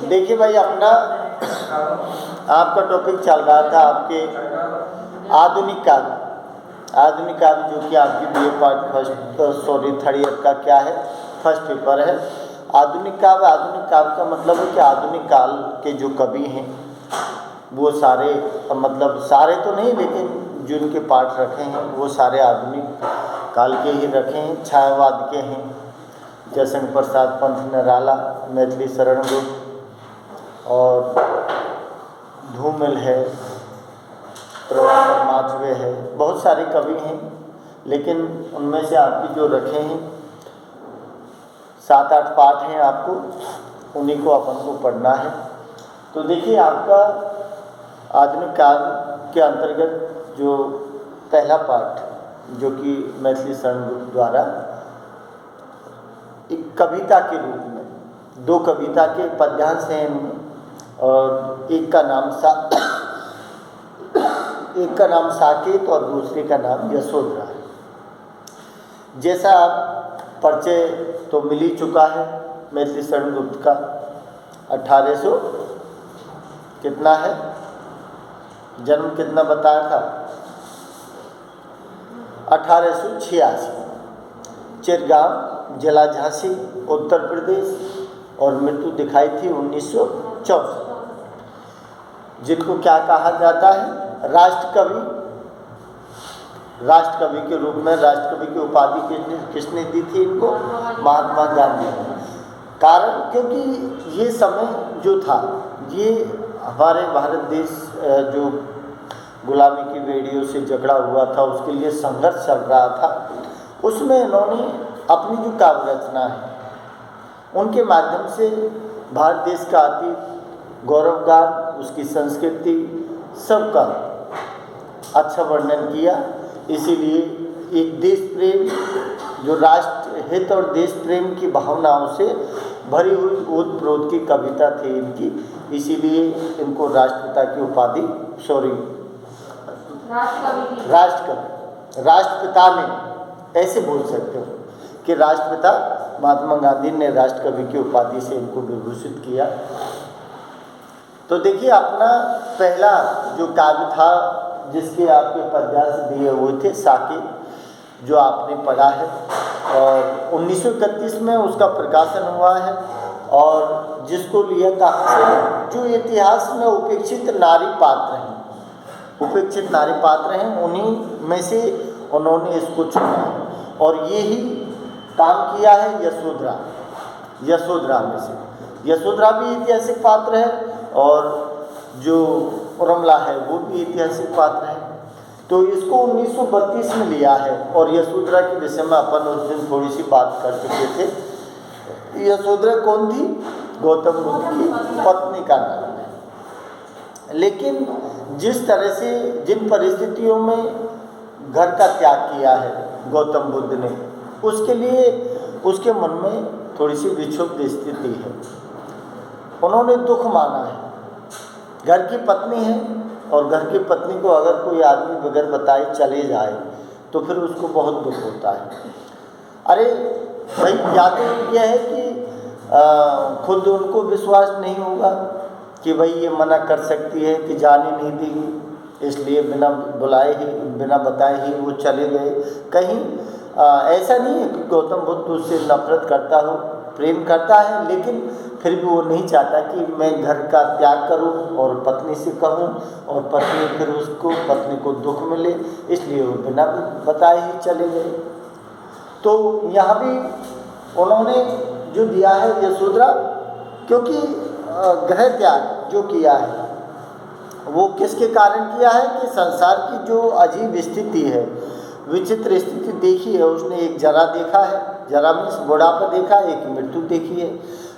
देखिए भाई, अपना आपका टॉपिक चल रहा था आपके आधुनिक काव्य। आधुनिक काव्य जो कि आपकी बीए पार्ट थर्ड ईयर का क्या है, फर्स्ट पेपर है। आधुनिक काव्य का मतलब है कि आधुनिक काल के जो कवि हैं वो सारे, मतलब सारे तो नहीं लेकिन जिनके पाठ रखे हैं वो सारे आधुनिक काल के ही रखे हैं। छायावाद के हैं, जयशंकर प्रसाद पंत निराला, मैथिली शरण गुप्त और धूमिल है, प्रभाकर माचवे है, बहुत सारे कवि हैं। लेकिन उनमें से आपकी जो रखे हैं 7-8 पाठ हैं, आपको उन्हीं को अपन को पढ़ना है। तो देखिए, आपका आधुनिक काव्य के अंतर्गत जो पहला पाठ जो कि मैथिली शरण गुप्त द्वारा एक कविता के रूप में 2 कविता के पद्यांश हैं इनमें, और एक का नाम साकेत और दूसरे का नाम यशोधरा है। जैसा आप परिचय तो मिल ही चुका है मैथिली शरण गुप्त का। 1800 कितना है, जन्म कितना बताया था, 1886, चिरगांव जिला झांसी उत्तर प्रदेश, और मृत्यु दिखाई थी 1964। जिनको क्या कहा जाता है, राष्ट्रकवि के रूप में, राष्ट्रकवि की उपाधि किसने दी थी इनको, महात्मा गांधी। कारण क्योंकि ये समय जो था, ये हमारे भारत देश जो गुलामी की बेड़ियों से जकड़ा हुआ था, उसके लिए संघर्ष चल रहा था। उसमें इन्होंने अपनी जो काव्य रचना है उनके माध्यम से भारत देश का अतीत, गौरवगान, उसकी संस्कृति, सबका अच्छा वर्णन किया। इसीलिए एक देश प्रेम, जो राष्ट्र हित और देश प्रेम की भावनाओं से भरी हुई ओत-प्रोत की कविता थी इनकी, इसीलिए इनको राष्ट्रपिता की उपाधि, राष्ट्रपिता में ऐसे बोल सकते हो कि राष्ट्रपिता महात्मा गांधी ने राष्ट्रकवि की उपाधि से इनको विभूषित किया। तो देखिए, अपना पहला जो काव्य था जिसके आपके पद्यांश दिए हुए थे, साकेत, जो आपने पढ़ा है, और 1931 में उसका प्रकाशन हुआ है। और जिसको लिया कहाँ से, जो इतिहास में उपेक्षित नारी पात्र हैं, उन्हीं में से उन्होंने इसको चुना और यही काम किया है यशोधरा में से। यशोधरा भी ऐतिहासिक पात्र है और जो उर्मिला है वो भी ऐतिहासिक पात्र है। तो इसको 1932 में लिया है, और यशोधरा के विषय में अपन उस दिन थोड़ी सी बात कर चुके थे। यशोधरा कौन थी, गौतम बुद्ध की पत्नी का नाम है। लेकिन जिस तरह से, जिन परिस्थितियों में घर का त्याग किया है गौतम बुद्ध ने, उसके लिए उसके मन में थोड़ी सी विक्षुब्ध स्थिति है। उन्होंने दुख माना है, घर की पत्नी है, और घर की पत्नी को अगर कोई आदमी बगैर बताए चले जाए तो फिर उसको बहुत दुख होता है। अरे भाई, या तो यह है कि खुद उनको विश्वास नहीं होगा कि भाई ये मना कर सकती है कि जाने नहीं देगी, इसलिए बिना बुलाए ही, बिना बताए ही वो चले गए। कहीं ऐसा नहीं है कि गौतम बुद्ध उससे नफरत करता हो, प्रेम करता है, लेकिन फिर भी वो नहीं चाहता कि मैं घर का त्याग करूं और पत्नी से कहूं और पत्नी को दुख मिले, इसलिए वो बिना बताए ही चले गए। तो यहाँ भी उन्होंने जो दिया है यशोधरा, क्योंकि गृह त्याग जो किया है वो किसके कारण किया है कि संसार की जो अजीब स्थिति है, विचित्र स्थिति देखी है उसने। एक जरा देखा है, जरा मीन्स बुढ़ापा देखा, एक मृत्यु देखी है।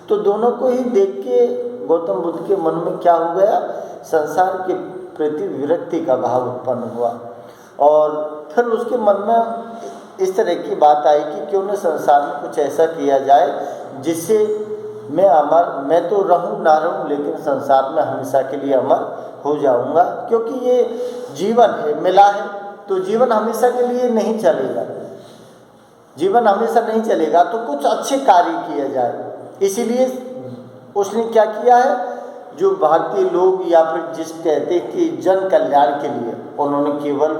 तो दोनों को ही देख के गौतम बुद्ध के मन में क्या हो गया, संसार के प्रति विरक्ति का भाव उत्पन्न हुआ। और फिर उसके मन में इस तरह की बात आई कि क्यों न संसार में कुछ ऐसा किया जाए जिससे मैं तो रहूं ना रहूं, लेकिन संसार में हमेशा के लिए अमर हो जाऊंगा। क्योंकि ये जीवन है, मिला है, तो जीवन हमेशा के लिए नहीं चलेगा, तो कुछ अच्छे कार्य किए जाए। इसीलिए उसने क्या किया है, जो भारतीय लोग या फिर जिस कहते कि जन कल्याण के लिए उन्होंने केवल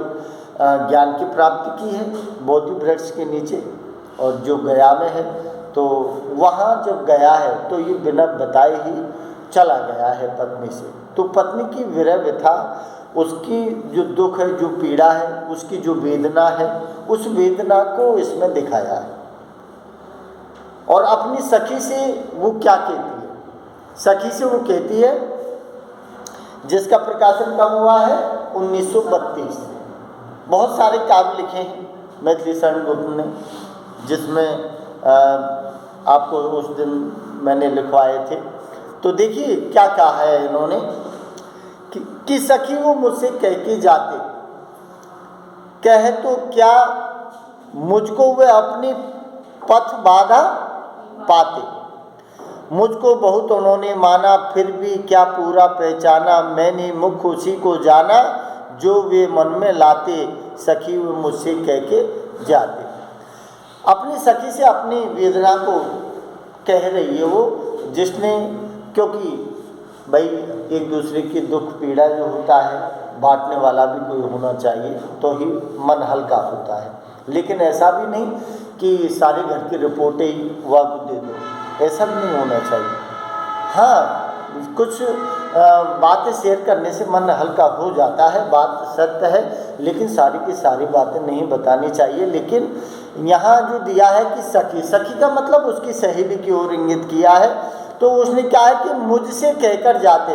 ज्ञान की प्राप्ति की है बोधि वृक्ष के नीचे, और जो गया में है तो वहाँ जब गया है तो ये बिना बताए ही चला गया है पत्नी से। तो पत्नी की विरह व्यथा, उसकी जो दुख है, जो पीड़ा है, उसकी जो वेदना है, उस वेदना को इसमें दिखाया है। और अपनी सखी से वो क्या कहती है, सखी से वो कहती है, जिसका प्रकाशन कब हुआ है 1932। बहुत सारे काव्य लिखे हैं मैथिली शरण गुप्त ने, जिसमें आपको उस दिन मैंने लिखवाए थे। तो देखिए क्या कहा है इन्होंने कि सखी वो मुझसे कह के जाते, कहे तो क्या मुझको वे अपनी पथ बाधा पाते, मुझको बहुत उन्होंने माना फिर भी क्या पूरा पहचाना, मैंने मुख उसी को जाना जो वे मन में लाते, सखी वो मुझसे कह के जाते। अपनी सखी से अपनी वेदना को कह रही है वो, जिसने, क्योंकि भाई एक दूसरे की दुख पीड़ा जो होता है बांटने वाला भी कोई होना चाहिए तो ही मन हल्का होता है। लेकिन ऐसा भी नहीं कि सारे घर की रिपोर्टें ही वह को दे दो, ऐसा भी नहीं होना चाहिए। हाँ, कुछ बातें शेयर करने से मन हल्का हो जाता है, बात सत्य है, लेकिन सारी की सारी बातें नहीं बतानी चाहिए। लेकिन यहाँ जो दिया है कि सखी, सखी का मतलब उसकी सहेली की ओर इंगित किया है। तो उसने क्या है कि मुझसे कहकर जाते,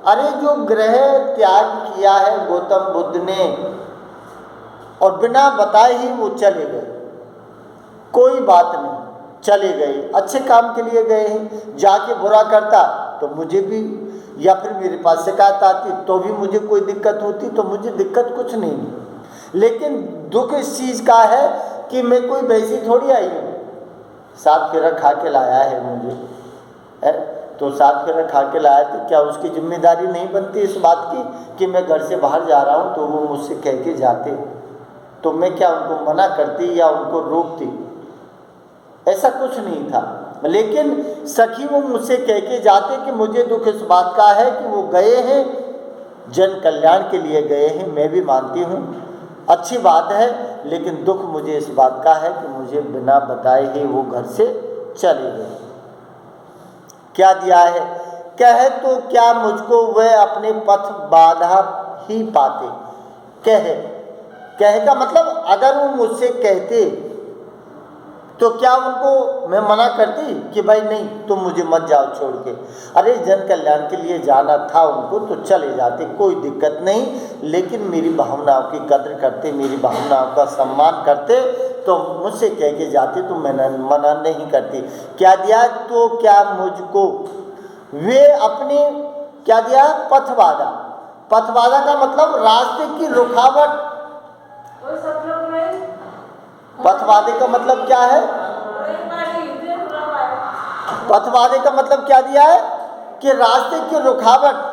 अरे जो ग्रह त्याग किया है गौतम बुद्ध ने और बिना बताए ही वो चले गए, कोई बात नहीं, चले गए, अच्छे काम के लिए गए हैं। जाके बुरा करता तो मुझे भी, या फिर मेरे पास शिकायत आती तो भी मुझे कोई दिक्कत होती, तो मुझे दिक्कत कुछ नहीं। लेकिन दुख इस चीज़ का है कि मैं कोई वैसी थोड़ी आई हूँ, सात फेरा खा के लाया है मुझे है, तो सात फेरा खा के लाया तो क्या उसकी जिम्मेदारी नहीं बनती इस बात की कि मैं घर से बाहर जा रहा हूँ तो वो मुझसे कह के जाते, तो मैं क्या उनको मना करती या उनको रोकती? ऐसा कुछ नहीं था। लेकिन सखी वो मुझसे कह के जाते कि मुझे दुख इस बात का है कि वो गए हैं, जन कल्याण के लिए गए हैं, मैं भी मानती हूँ, अच्छी बात है, लेकिन दुख मुझे इस बात का है कि मुझे बिना बताए ही वो घर से चले गए। क्या दिया है, कहे तो क्या मुझको वह अपने पथ बाधा ही पाते। कहे का मतलब अगर वो मुझसे कहते तो क्या उनको मैं मना करती कि भाई नहीं तुम मुझे मत जाओ छोड़ के, अरे जन कल्याण के लिए जाना था उनको तो चले जाते, कोई दिक्कत नहीं। लेकिन मेरी भावनाओं की कद्र करते, मेरी भावनाओं का सम्मान करते तो मुझसे कह के जाते तो मैं मना नहीं करती। क्या दिया, तो क्या मुझको वे अपने, क्या दिया, पथबाधा। पथबाधा का मतलब रास्ते की रुकावट। पथवादे का मतलब क्या है, पथवादे का मतलब क्या दिया है कि रास्ते की रुकावट।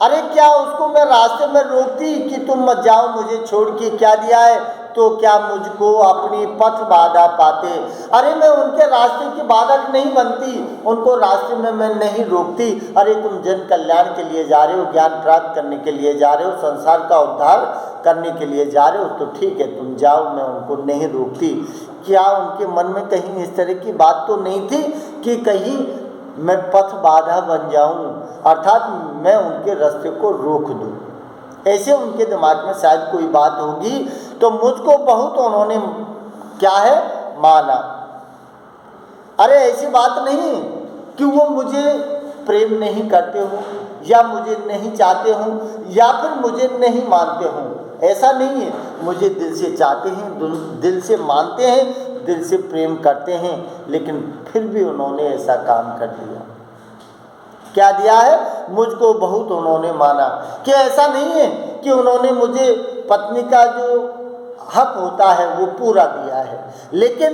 अरे क्या उसको मैं रास्ते में रोकती कि तुम मत जाओ मुझे छोड़ के, क्या दिया है, तो क्या मुझको अपनी पथ बाधा पाते। अरे मैं उनके रास्ते की बाधक नहीं बनती, उनको रास्ते में मैं नहीं रोकती। अरे तुम जन कल्याण के लिए जा रहे हो, ज्ञान प्राप्त करने के लिए जा रहे हो, संसार का उद्धार करने के लिए जा रहे हो तो ठीक है तुम जाओ, मैं उनको नहीं रोकती। क्या उनके मन में कहीं इस तरह की बात तो नहीं थी कि कहीं मैं पथ बाधा बन जाऊं, अर्थात मैं उनके रास्ते को रोक दूं? ऐसे उनके दिमाग में शायद कोई बात होगी। तो मुझको बहुत उन्होंने क्या है माना। अरे ऐसी बात नहीं कि वो मुझे प्रेम नहीं करते हो या मुझे नहीं चाहते हो या फिर मुझे नहीं मानते हो, ऐसा नहीं है। मुझे दिल से चाहते हैं, दिल से मानते हैं, दिल से प्रेम करते हैं, लेकिन फिर भी उन्होंने ऐसा काम कर दिया। क्या दिया है, मुझको बहुत उन्होंने माना। कि ऐसा नहीं है कि उन्होंने मुझे पत्नी का जो हक होता है वो पूरा दिया है, लेकिन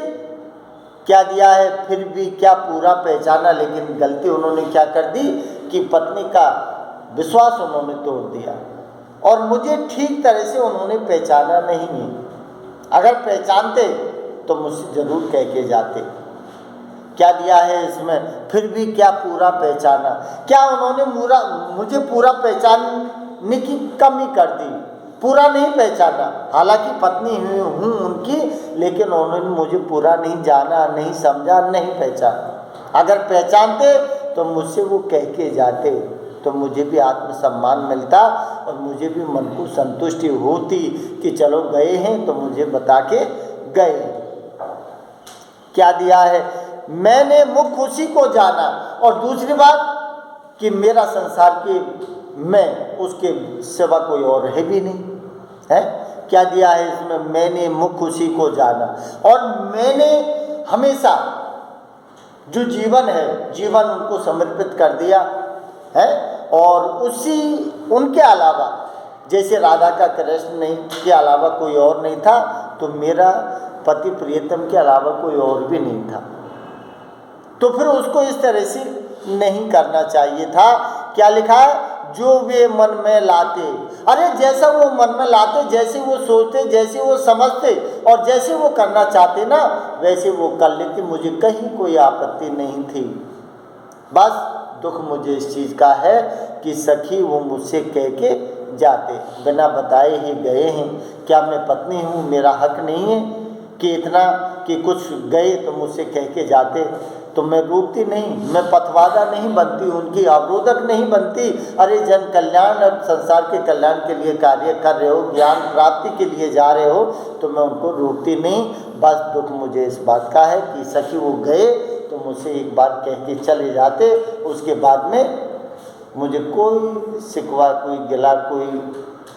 क्या दिया है, फिर भी क्या पूरा पहचाना। लेकिन गलती उन्होंने क्या कर दी कि पत्नी का विश्वास उन्होंने तोड़ दिया और मुझे ठीक तरह से उन्होंने पहचाना नहीं है। अगर पहचानते तो मुझसे ज़रूर कह के जाते। क्या दिया है इसमें, फिर भी क्या पूरा पहचाना। क्या उन्होंने मुझे पूरा पहचानने की कमी कर दी, पूरा नहीं पहचाना। हालांकि पत्नी हूँ उनकी, लेकिन उन्होंने मुझे पूरा नहीं जाना, नहीं समझा, नहीं पहचाना। अगर पहचानते तो मुझसे वो कह के जाते, तो मुझे भी आत्मसम्मान मिलता और मुझे भी मन को संतुष्टि होती कि चलो गए हैं तो मुझे बता के गए। क्या दिया है, मैंने मुख उसी को जाना। और दूसरी बात कि मेरा संसार के मैं उसके सिवा कोई और है भी नहीं है। क्या दिया है इसमें, मैंने मुख उसी को जाना। और मैंने हमेशा जो जीवन है, जीवन उनको समर्पित कर दिया है। और उनके अलावा, जैसे राधा का कृष्ण नहीं के अलावा कोई और नहीं था, तो मेरा पति प्रियतम के अलावा कोई और भी नहीं था। तो फिर उसको इस तरह से नहीं करना चाहिए था। क्या लिखा है, जो वे मन में लाते। अरे जैसा वो मन में लाते, जैसे वो सोचते, जैसे वो समझते और जैसे वो करना चाहते ना, वैसे वो कर लेते। मुझे कहीं कोई आपत्ति नहीं थी। बस दुख मुझे इस चीज़ का है कि सखी वो मुझसे कह के जाते, बिना बताए ही गए हैं। क्या मैं पत्नी हूँ, मेरा हक नहीं है कि इतना कि कुछ गए तो मुझसे कह के जाते। तो मैं रोकती नहीं, मैं पथवादा नहीं बनती, उनकी अवरोधक नहीं बनती। अरे जन कल्याण और संसार के कल्याण के लिए कार्य कर रहे हो, ज्ञान प्राप्ति के लिए जा रहे हो, तो मैं उनको रोकती नहीं। बस दुख मुझे इस बात का है कि सखी वो गए तो मुझसे एक बार कह के चले जाते, उसके बाद में मुझे कोई शिकवा, कोई गिला, कोई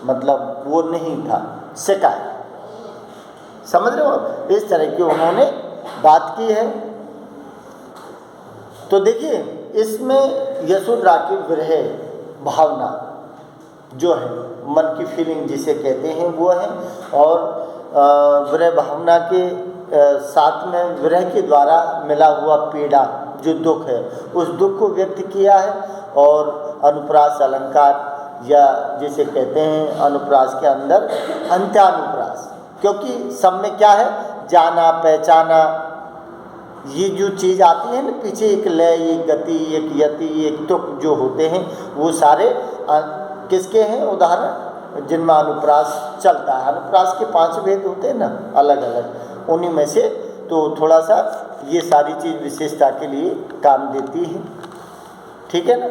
मतलब वो नहीं था, शिकायत। समझ रहे हो, इस तरह की उन्होंने बात की है। तो देखिए इसमें यशोधरा की विरह भावना जो है, मन की फीलिंग जिसे कहते हैं वो है। और विरह भावना के साथ में विरह के द्वारा मिला हुआ पीड़ा जो दुख है, उस दुख को व्यक्त किया है। और अनुप्रास अलंकार या जिसे कहते हैं अनुप्रास के अंदर अंत्यानुप्रास, क्योंकि सब में क्या है, जाना पहचाना, ये जो चीज़ आती है ना पीछे, एक लय, एक गति, एक यति, एक तुक जो होते हैं, वो सारे किसके हैं उदाहरण, जिनमें अनुप्रास चलता है। अनुप्रास के 5 भेद होते हैं ना अलग अलग, उन्हीं में से तो थोड़ा सा ये सारी चीज़ विशेषता के लिए काम देती है। ठीक है ना।